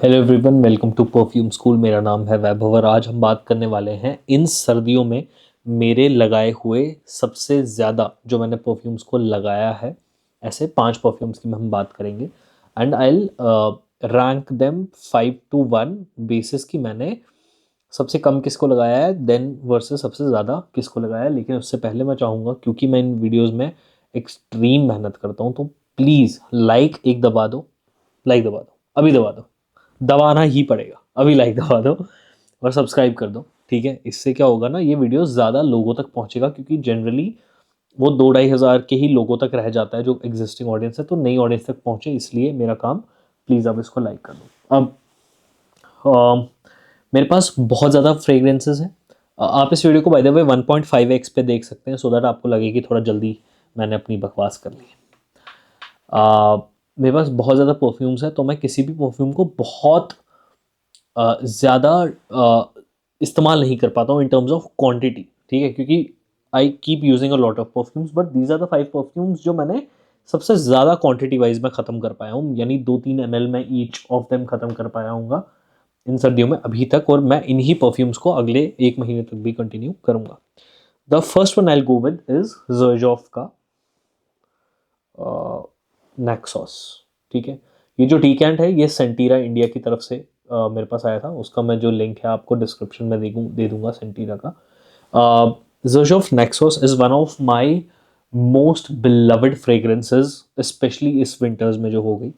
Hello everyone, welcome to perfume school. मेरा नाम है वैभव और आज हम बात करने वाले हैं इन सर्दियों में मेरे लगाए हुए सबसे ज़्यादा जो मैंने परफ्यूम्स को लगाया है। ऐसे 5 परफ्यूम्स की हम बात करेंगे and I will rank them 5 to 1 basis कि मैंने सबसे कम किसको लगाया है देन वर्सेस सबसे ज़्यादा किसको लगाया है। लेकिन उससे पहले मैं चाहूँगा, क्योंकि मैं इन वीडियोज़ में एक्सट्रीम मेहनत करता हूँ, तो प्लीज़ लाइक एक दबा दो। लाइक दबा दो, अभी दबा दो, दबाना ही पड़ेगा। अभी लाइक दबा दो और सब्सक्राइब कर दो, ठीक है। इससे क्या होगा ना, ये वीडियो ज़्यादा लोगों तक पहुंचेगा, क्योंकि जनरली वो 2-2.5 हज़ार के ही लोगों तक रह जाता है जो एग्जिस्टिंग ऑडियंस है। तो नई ऑडियंस तक पहुंचे, इसलिए मेरा काम, प्लीज़ आप इसको लाइक कर दो। अब मेरे पास बहुत ज़्यादा फ्रेगरेंसेज हैं। आप इस वीडियो को बाय द वे 1.5x पे देख सकते हैं, सो दैट आपको लगे कि थोड़ा जल्दी मैंने अपनी बकवास कर ली। मेरे पास बहुत ज़्यादा परफ्यूम्स हैं, तो मैं किसी भी परफ्यूम को बहुत ज़्यादा इस्तेमाल नहीं कर पाता हूँ इन टर्म्स ऑफ क्वांटिटी, ठीक है। क्योंकि I keep using a lot of perfumes, but these are the 5 perfumes जो मैंने सबसे ज़्यादा क्वांटिटी वाइज में ख़त्म कर पाया हूँ, यानी 2-3 ml में ईच ऑफ देम ख़त्म कर पाया हूँ इन सर्दियों में अभी तक, और मैं इन्हीं परफ्यूम्स को अगले 1 महीने तक भी कंटिन्यू करूँगा। The first one I go with is Xerjoff का नेक्सॉस, ठीक है। ये जो डीकैंट है, ये सेंटीरा इंडिया की तरफ से मेरे पास आया था। उसका मैं जो लिंक है आपको डिस्क्रिप्शन में दे दूंगा सेंटीरा का। Xerjoff Naxos is one of my most beloved fragrances, especially इस विंटर्स में जो हो गई।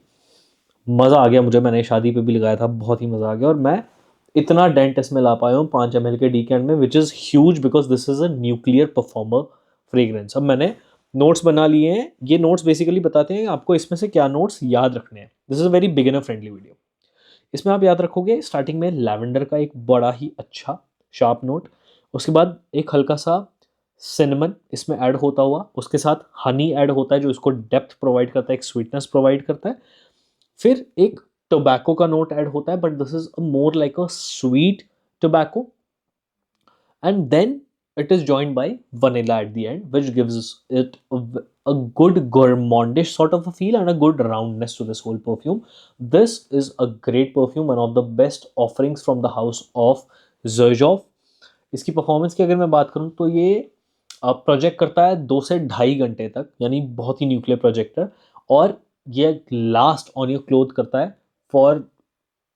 मज़ा आ गया मुझे, मैंने शादी पे भी लगाया था, बहुत ही मज़ा आ गया। और मैं इतना डेंट इसमें ला पाया हूँ 5 ml के डीकैंट में, which is huge because this is a nuclear performer fragrance. अब मैंने नोट्स बना लिए हैं। ये नोट्स बेसिकली बताते हैं आपको इसमें से क्या नोट्स याद रखने हैं। This is a very beginner friendly video. इसमें आप याद रखोगे स्टार्टिंग में लैवेंडर का एक बड़ा ही अच्छा शार्प नोट, उसके बाद एक हल्का सा सिनेमन इसमें ऐड होता हुआ, उसके साथ हनी ऐड होता है जो इसको डेप्थ प्रोवाइड करता है, एक स्वीटनेस प्रोवाइड करता है। फिर एक टोबैको का नोट ऐड होता है, but this is more like a sweet tobacco, and then it is joined by vanilla at the end, which gives it a good gourmandish sort of a feel and a good roundness to this whole perfume. This is a great perfume, one of the best offerings from the house of Xerjoff. इसकी performance की अगर मैं बात करूं तो ये project करता है 2 से ढाई घंटे तक, यानी बहुत ही न्यूक्लियर प्रोजेक्टर। और ये लास्ट ऑन योर क्लोथ करता है फॉर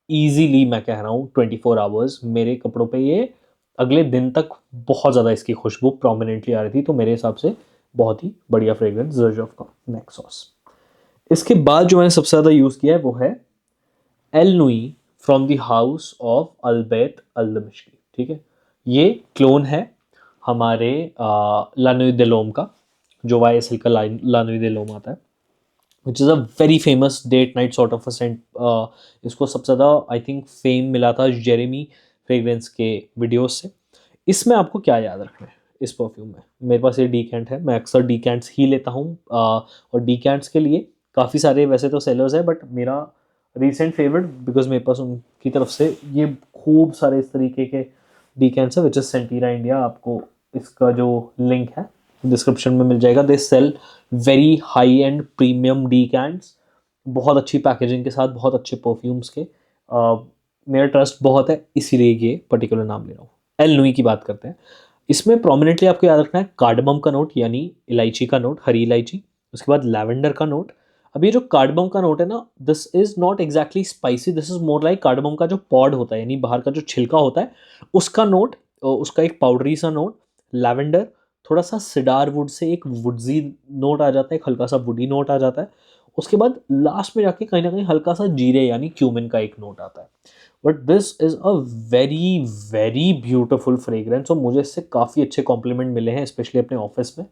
ईजीली, मैं कह रहा हूँ 24 आवर्स। मेरे कपड़ों पे ये अगले दिन तक बहुत ज़्यादा इसकी खुशबू प्रोमिनेंटली आ रही थी। तो मेरे हिसाब से बहुत ही बढ़िया फ्रेग्रेंस ज़र्जॉफ का नेक्सॉस। इसके बाद जो मैंने सबसे ज़्यादा यूज़ किया है वो है एल नुई from the house of Albait Al Dimashqi, ठीक है। ये क्लोन है हमारे लानुई देलोम का, जो वाई एस एल का लानुई देलोम आता है, which is a very famous date night sort of a scent. इसको सबसे ज़्यादा आई थिंक फेम मिला था जेरेमी फ्रेग्रेंस के वीडियोस से। इसमें आपको क्या याद रखना है इस परफ्यूम में? मेरे पास ये डीकैंट है, मैं अक्सर डीकैंट्स ही लेता हूँ, और डीकैंट्स के लिए काफ़ी सारे वैसे तो सेलर्स है, बट मेरा रिसेंट फेवरेट, बिकॉज मेरे पास उनकी तरफ से ये खूब सारे इस तरीके के डीकैंट्स है, विच इज़ सेंटीरा इंडिया। आपको इसका जो लिंक है डिस्क्रिप्शन में मिल जाएगा। They sell very high and premium decants, बहुत अच्छी पैकेजिंग के साथ, बहुत अच्छे परफ्यूम्स के। मेरा ट्रस्ट बहुत है, इसीलिए ये पर्टिकुलर नाम ले रहा हूँ। एल नुई की बात करते हैं। इसमें प्रोमिनेंटली आपको याद रखना है कार्डमम का नोट, यानी इलायची का नोट, हरी इलायची। उसके बाद लैवेंडर का नोट। अब ये जो कार्डमम का नोट है ना, this is not exactly spicy, this is more like cardamom का जो पॉड होता है, यानी बाहर का जो छिलका होता है, उसका नोट, उसका एक पाउडरी सा नोट। लैवेंडर, थोड़ा सा सिडार वुड से एक वुडजी नोट आ जाता है, एक हल्का सा वुडी नोट आ जाता है। उसके बाद लास्ट में जाके कहीं ना कहीं हल्का सा जीरे यानी क्यूमिन का एक नोट आता है। But this is a very very beautiful fragrance, और मुझे इससे काफ़ी अच्छे कॉम्प्लीमेंट मिले हैं, स्पेशली अपने ऑफिस में।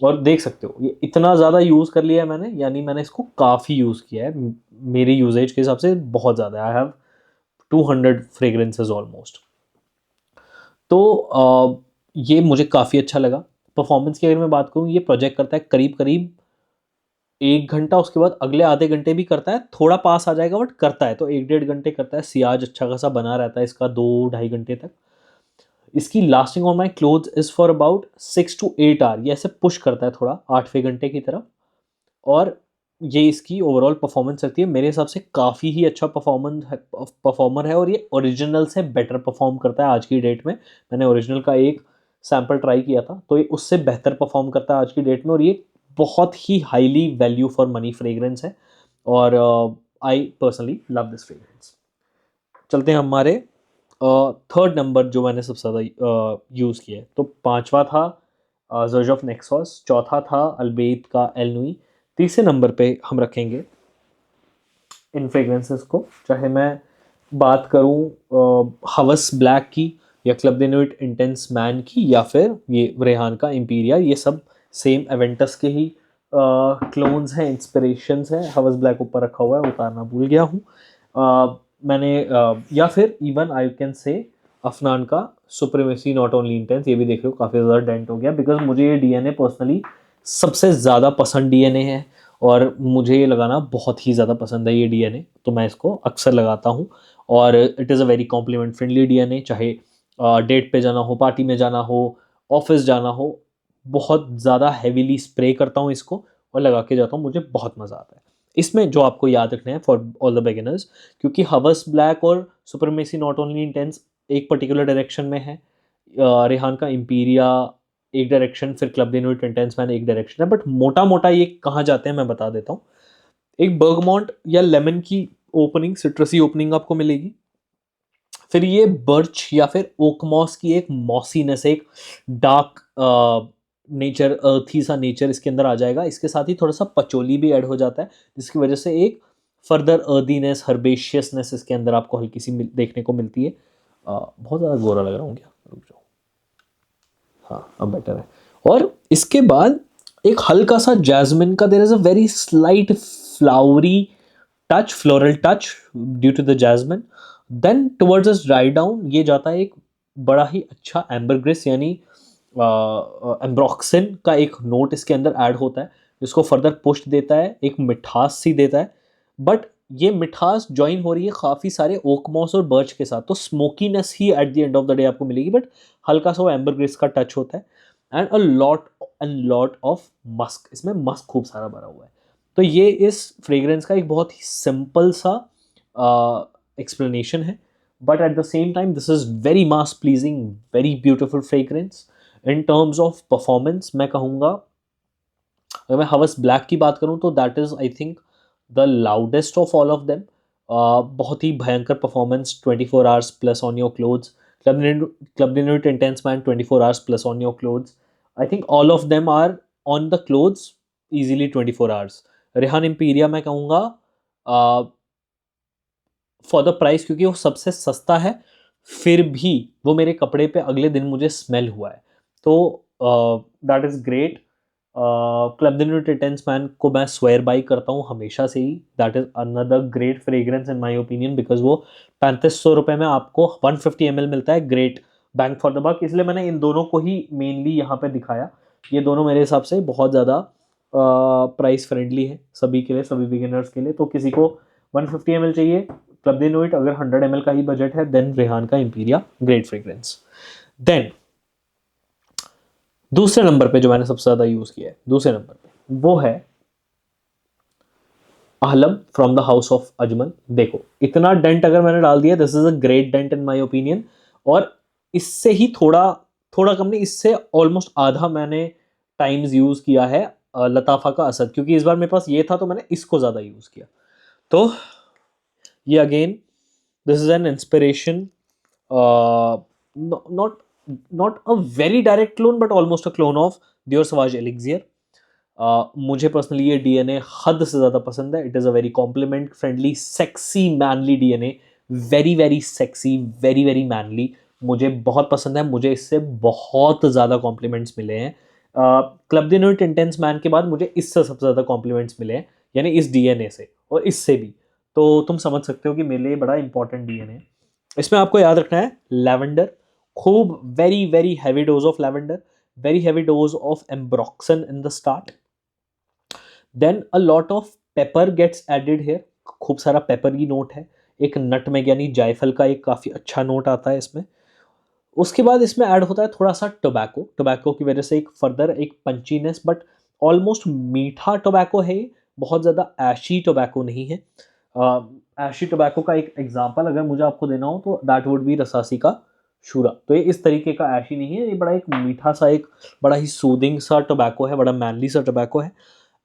और देख सकते हो ये इतना ज़्यादा यूज़ कर लिया है मैंने, यानी मैंने इसको काफ़ी यूज़ किया है। मेरी यूजेज के हिसाब से बहुत ज़्यादा, आई हैव 200 फ्रेग्रेंसेज ऑलमोस्ट। तो ये मुझे काफ़ी अच्छा लगा। परफॉर्मेंस की अगर मैं बात करूँ, ये प्रोजेक्ट करता है करीब करीब 1 घंटा, उसके बाद अगले आधे घंटे भी करता है, थोड़ा पास आ जाएगा बट करता है, तो 1-1.5 घंटे करता है। सियाज अच्छा खासा बना रहता है इसका 2-2.5 घंटे तक। इसकी lasting on my cloth is for about 6 to 8 hour, ये ऐसे पुश करता है थोड़ा 8वें घंटे की तरफ। और ये इसकी ओवरऑल परफॉर्मेंस रहती है, मेरे हिसाब से काफ़ी ही अच्छा परफॉर्मर है, और ये ओरिजिनल से बेटर परफॉर्म करता है आज की डेट में। मैंने ओरिजिनल का एक सैम्पल ट्राई किया था, तो ये उससे बेहतर परफॉर्म करता है आज की डेट में, और ये बहुत ही highly value for money fragrance है, और I personally love this fragrance. चलते हैं हमारे थर्ड नंबर जो मैंने सबसे ज़्यादा यूज़ किया है। तो पांचवा था जर्ज ऑफ नेक्सॉस, चौथा था अल्बेत का एल नुई, तीसरे नंबर पे हम रखेंगे इन फ्रेग्रेंसेस को, चाहे मैं बात करूं हवस ब्लैक की, या क्लब दे न्यूइट इंटेंस मैन की, या फिर ये रेहान का इम्पीरिया। ये सब सेम एवेंटस के ही क्लोन्स हैं, इंस्पिरेशंस हैं। हवस ब्लैक ऊपर रखा हुआ है, उतारना भूल गया हूँ। या फिर even I can say Afnan का सुप्रीमेसी नॉट ओनली इंटेंस, ये भी देख रहे हो काफ़ी ज़्यादा डेंट हो गया, बिकॉज मुझे ये डीएनए पर्सनली सबसे ज़्यादा पसंद डीएनए है, और मुझे ये लगाना बहुत ही ज़्यादा पसंद है ये डीएनए, तो मैं इसको अक्सर लगाता हूँ। और it is a very compliment friendly DNA, चाहे डेट पे जाना हो, पार्टी में जाना हो, ऑफिस जाना हो, बहुत ज़्यादा हैवीली स्प्रे करता हूँ इसको और लगा के जाता हूँ, मुझे बहुत मज़ा आता है। इसमें जो आपको याद रखना है फॉर ऑल द बिगिनर्स, क्योंकि हवस ब्लैक और सुपरमेसी नॉट ओनली इंटेंस एक पर्टिकुलर डायरेक्शन में है, रेहान का इम्पीरिया एक डायरेक्शन, फिर क्लब दे न्यूइट इंटेंस मैन एक डायरेक्शन है, बट मोटा मोटा ये कहाँ जाते हैं मैं बता देता हूँ। एक बर्गमॉन्ट या लेमन की ओपनिंग, सिट्रसी ओपनिंग आपको मिलेगी, फिर ये बर्च या फिर ओकमॉस की एक मॉसीनेस, एक डार्क नेचर, अर्थी सा नेचर इसके अंदर आ जाएगा। इसके साथ ही थोड़ा सा पचोली भी ऐड हो जाता है, जिसकी वजह से एक फर्दर अर्दीनेस, हर्बेशियसनेस इसके अंदर आपको हल्की सी देखने को मिलती है। बहुत ज़्यादा गोरा लग रहा हूँ क्या, रुक जाओ, हाँ अब बेटर है। और इसके बाद एक हल्का सा जैस्मिन का, there is a very slight flowery touch, floral touch due to the jasmine. Then towards this dry down ये जाता है एक बड़ा ही अच्छा एम्बरग्रिस, यानी एम्ब्रोक्सिन का एक नोट इसके अंदर ऐड होता है, जिसको फर्दर पुश देता है, एक मिठास सी देता है। बट ये मिठास ज्वाइन हो रही है काफ़ी सारे ओकमॉस और बर्च के साथ, तो smokiness he at the end of the day आपको मिलेगी, बट हल्का सा वो एम्बरग्रिस का टच होता है, and a lot and lot of Musk, इसमें मस्क खूब सारा भरा हुआ है। तो ये इस फ्रेग्रेंस का एक बहुत ही सिंपल सा एक्सप्लेनेशन है, but at the same time this is very mass pleasing, very beautiful fragrance. In terms of performance मैं कहूँगा, अगर मैं हवस ब्लैक की बात करूँ तो that is I think the loudest of all of them. बहुत ही भयंकर performance, 24 hours plus on your clothes. Club Nuit intense Man, 24 hours plus on your clothes. I think all of them are on the clothes easily 24 hours. Rayhaan Imperia मैं कहूँगा for the price, क्योंकि वो सबसे सस्ता है, फिर भी वो मेरे कपड़े पे अगले दिन मुझे स्मेल हुआ है, तो that is great. Club de Newt intense man को मैं स्वेयर बाई करता हूँ हमेशा से ही, that is another great fragrance in my opinion, because वो 3500 रुपये में आपको 150 ml मिलता है, great bang for the buck, इसलिए मैंने इन दोनों को ही मेनली यहाँ पे दिखाया। ये दोनों मेरे हिसाब से बहुत ज़्यादा प्राइस फ्रेंडली है सभी के लिए, सभी बिगिनर्स के लिए। तो किसी को 150 ml चाहिए क्लब दे नोइट, अगर 100 ml का ही बजट है, देन रेहान का इम्पीरिया ग्रेट फ्रेग्रेंस। देन दूसरे नंबर पे जो मैंने सबसे ज़्यादा यूज़ किया है, दूसरे नंबर पे वो है Ahlam from the house of Ajmal. देखो इतना डेंट अगर मैंने डाल दिया, this is a great dent in my opinion, और इससे ही थोड़ा थोड़ा कम नहीं, इससे ऑलमोस्ट आधा मैंने टाइम्स यूज़ किया है लताफ़ा का असद, क्योंकि इस बार मेरे पास ये था तो मैंने इसको ज़्यादा यूज़ किया। तो ये again this is an inspiration, not not a very direct clone but almost a clone of Dior Sauvage Elixir. मुझे पर्सनली ये डीएनए हद से ज़्यादा पसंद है। It is a very compliment friendly sexy manly DNA, very very sexy, very very manly, मुझे बहुत पसंद है। मुझे इससे बहुत ज़्यादा कॉम्प्लीमेंट्स मिले हैं। Club de Newt intense Man के बाद मुझे इससे सबसे ज़्यादा कॉम्प्लीमेंट्स मिले हैं, यानी इस डीएनए से और इससे भी। तो तुम समझ सकते हो कि मेरे लिए बड़ा इंपॉर्टेंट डीएनए है। इसमें आपको याद रखना है लैवेंडर, खूब very very heavy dose of lavender, very heavy dose of ambroxan in the start, then a lot of pepper gets added here, खूब सारा पेपर की नोट है, एक नटमेग यानी जायफल का एक काफ़ी अच्छा नोट आता है इसमें। उसके बाद इसमें ऐड होता है थोड़ा सा टोबैको, टोबैको की वजह से एक फर्दर एक पंचीनेस, बट ऑलमोस्ट मीठा टोबैको है, बहुत ज़्यादा ऐशी टोबैको नहीं है। ऐशी टोबैको का एक एग्जांपल अगर मुझे आपको देना हो तो दैट वुड बी रसासी का शूरा। तो ये इस तरीके का ऐशी नहीं है, ये बड़ा एक मीठा सा, एक बड़ा ही सूदिंग सा टोबैको है, बड़ा मैनली सा टोबैको है।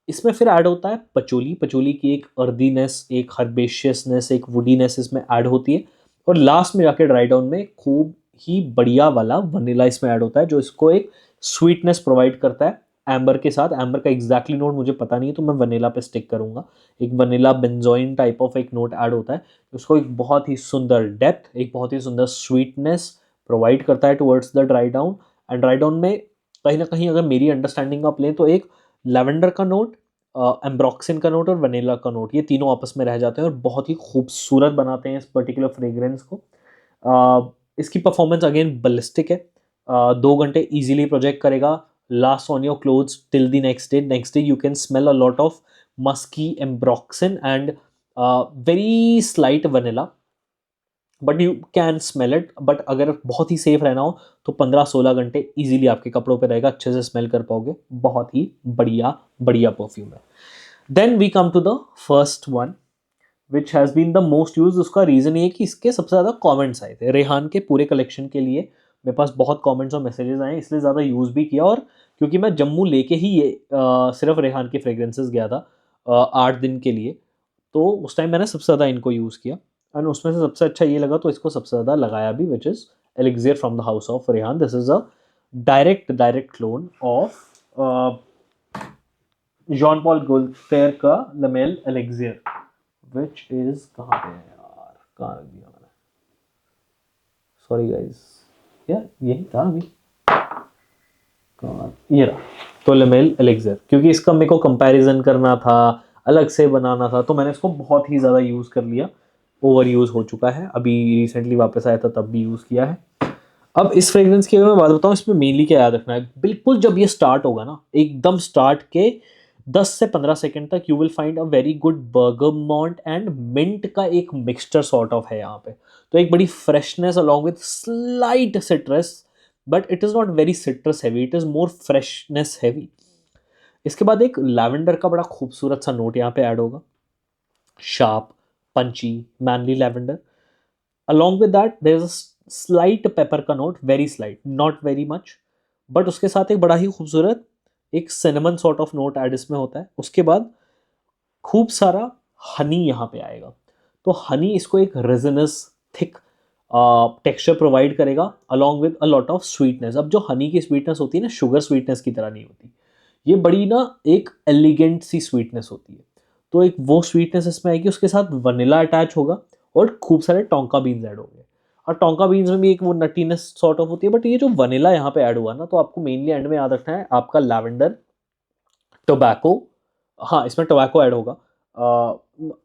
इसमें फिर ऐड होता है पचोली। पचोली की एक अर्दीनेस, एक हर्बेशियसनेस, एक वुडीनेस इसमें ऐड होती है। और लास्ट में जाके ड्राई डाउन में खूब ही बढ़िया वाला वनीला इसमें ऐड होता है, जो इसको एक स्वीटनेस प्रोवाइड करता है एम्बर के साथ। एम्बर का एग्जैक्टली नोट मुझे पता नहीं है, तो मैं वनीला पे स्टिक करूंगा। एक वनीला बेंजोइन टाइप ऑफ एक नोट ऐड होता है, उसको एक बहुत ही सुंदर डेप्थ, एक बहुत ही सुंदर स्वीटनेस प्रोवाइड करता है towards the dry down. And dry down में कहीं ना कहीं अगर मेरी अंडरस्टैंडिंग आप लें तो एक लेवेंडर का नोट, एम्ब्रॉक्सिन का नोट और वनीला का नोट, ये तीनों आपस में रह जाते हैं और बहुत ही खूबसूरत बनाते हैं इस पर्टिकुलर फ्रेग्रेंस को। इसकी परफॉर्मेंस अगेन बलिस्टिक है। 2 घंटे इजीली प्रोजेक्ट करेगा, last on your clothes till the next day. Next day you can smell a lot of musky ambroxan and very slight vanilla, but you can smell it. But अगर बहुत ही safe रहना हो तो 15-16 घंटे easily आपके कपड़ों पे रहेगा, अच्छे से स्मेल कर पाओगे। बहुत ही बढ़िया बढ़िया परफ्यूम है। Then we come to the first one which has been the most use. उसका रीज़न ये है कि इसके सबसे ज़्यादा कॉमेंट्स आए थे रेहान के पूरे कलेक्शन के लिए। मेरे पास बहुत कॉमेंट्स और मैसेजेस आए, इसलिए ज़्यादा यूज़ भी किया। और क्योंकि मैं जम्मू लेके ही ये सिर्फ रेहान के फ्रेग्रेंसेस गया था 8 दिन के लिए, तो उस टाइम मैंने सबसे ज़्यादा इनको यूज़ किया। एंड उसमें से सबसे अच्छा ये लगा तो इसको सबसे ज़्यादा लगाया भी, which is Elixir from the house of Rihanah. This is a direct clone of Jean Paul Gaultier का लमेल एलिक्सियर, विच इज़ कहाँ पे है यार, कहाँ रख दिया मैंने, सॉरी गाइज यार, यही था अभी, कहाँ, ये रहा। तो लमेल एलिक्सियर, क्योंकि इसका मेरे को कंपैरिजन करना था, अलग से बनाना था, तो मैंने इसको बहुत ही ज़्यादा यूज़ कर लिया। ओवर यूज़ हो चुका है, अभी रिसेंटली वापस आया था तब भी यूज़ किया है। अब इस फ्रेग्रेंस की अगर मैं बात बताऊँ, इसमें मेनली क्या याद रखना है, बिल्कुल जब ये स्टार्ट होगा ना, एकदम स्टार्ट के 10 से 15 सेकंड तक you will find a very good bergamot and mint का एक मिक्सचर सॉर्ट ऑफ है यहाँ पे। तो एक बड़ी freshness along with slight citrus, but it is not very citrus heavy, it is more freshness heavy. इसके बाद एक लैवेंडर का बड़ा खूबसूरत सा नोट यहाँ पे ऐड होगा, sharp, punchy, manly lavender. Along with that there is a slight pepper का note, very slight, not very much, but उसके साथ एक बड़ा ही खूबसूरत एक cinnamon sort of note add इसमें होता है। उसके बाद खूब सारा हनी यहाँ पे आएगा। तो हनी इसको एक रेजिनस थिक टेक्सचर प्रोवाइड करेगा along with a lot of sweetness. अब जो हनी की स्वीटनेस होती है ना, शुगर स्वीटनेस की तरह नहीं होती, ये बड़ी ना एक एलिगेंट सी स्वीटनेस होती है। तो एक वो स्वीटनेस इसमें आएगी, उसके साथ वनीला अटैच होगा और खूब सारे टोंका बीन्स ऐड होंगे। और टोंका बीन्स में भी एक वो नटीनेस सॉर्ट ऑफ होती है, बट ये जो वनीला यहाँ पे ऐड हुआ ना, तो आपको मेनली एंड में याद रखना है आपका लैवेंडर, टोबैको, हाँ इसमें टोबैको ऐड होगा,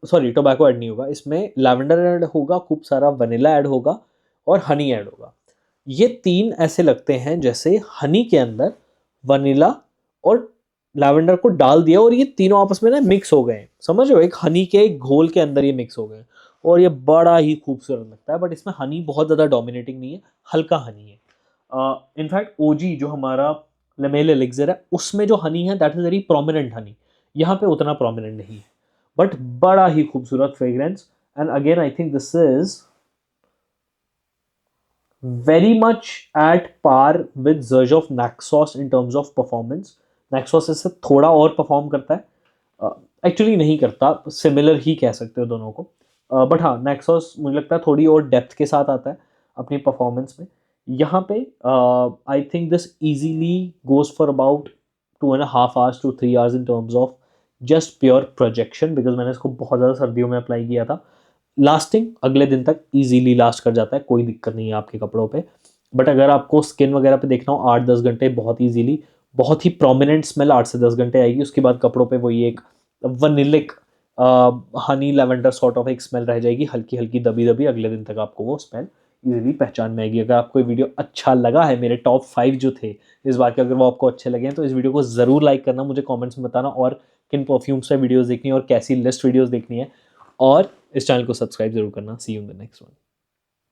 सॉरी टोबैको ऐड नहीं होगा इसमें, लैवेंडर ऐड होगा, खूब सारा वनीला ऐड होगा और हनी ऐड होगा। ये तीन ऐसे लगते हैं जैसे हनी के अंदर वनीला और लैवेंडर को डाल दिया और ये तीनों आपस में ना मिक्स हो गए, समझ रहे हो, एक हनी के एक घोल के अंदर ये मिक्स हो गए और ये बड़ा ही खूबसूरत लगता है। बट इसमें हनी बहुत ज़्यादा डोमिनेटिंग नहीं है, हल्का हनी है। इनफैक्ट ओजी जो हमारा लमेल एलिक्सिर है, उसमें जो हनी है that is very prominent Honey, यहाँ पे उतना प्रोमिनेंट नहीं है, बट बड़ा ही खूबसूरत fragrance. And again I think this is very much at par with Zerge of Naxos in terms of performance. Naxos इससे थोड़ा और परफॉर्म करता है, एक्चुअली नहीं करता, सिमिलर ही कह सकते हो दोनों को, बट हाँ Naxos मुझे लगता है थोड़ी और डेप्थ के साथ आता है अपनी परफॉर्मेंस में। यहाँ पे I think this easily goes for about 2.5 hours to 3 hours in terms of just pure projection, because मैंने इसको बहुत ज़्यादा सर्दियों में अप्लाई किया था। लास्टिंग अगले दिन तक इजीली लास्ट कर जाता है, कोई दिक्कत नहीं है आपके कपड़ों पे। बट अगर आपको स्किन वगैरह पे देखना हो 8-10 घंटे बहुत इजीली, बहुत ही प्रोमिनेंट स्मेल 8 से 10 घंटे आएगी, उसके बाद कपड़ों पे वही एक वनिलिक हनी लेवेंडर सॉर्ट ऑफ एक स्मेल रह जाएगी, हल्की हल्की दबी दबी, अगले दिन तक आपको वो स्मेल इजीली पहचान में आएगी। अगर आपको ये वीडियो अच्छा लगा है, मेरे टॉप 5 जो थे इस बार के, अगर वो आपको अच्छे लगे हैं तो इस वीडियो को ज़रूर लाइक करना, मुझे कमेंट्स में बताना और किन परफ्यूम्स पे वीडियोस देखनी है और कैसी लिस्ट वीडियोस देखनी है, और इस चैनल को सब्सक्राइब जरूर करना। See you in the next one.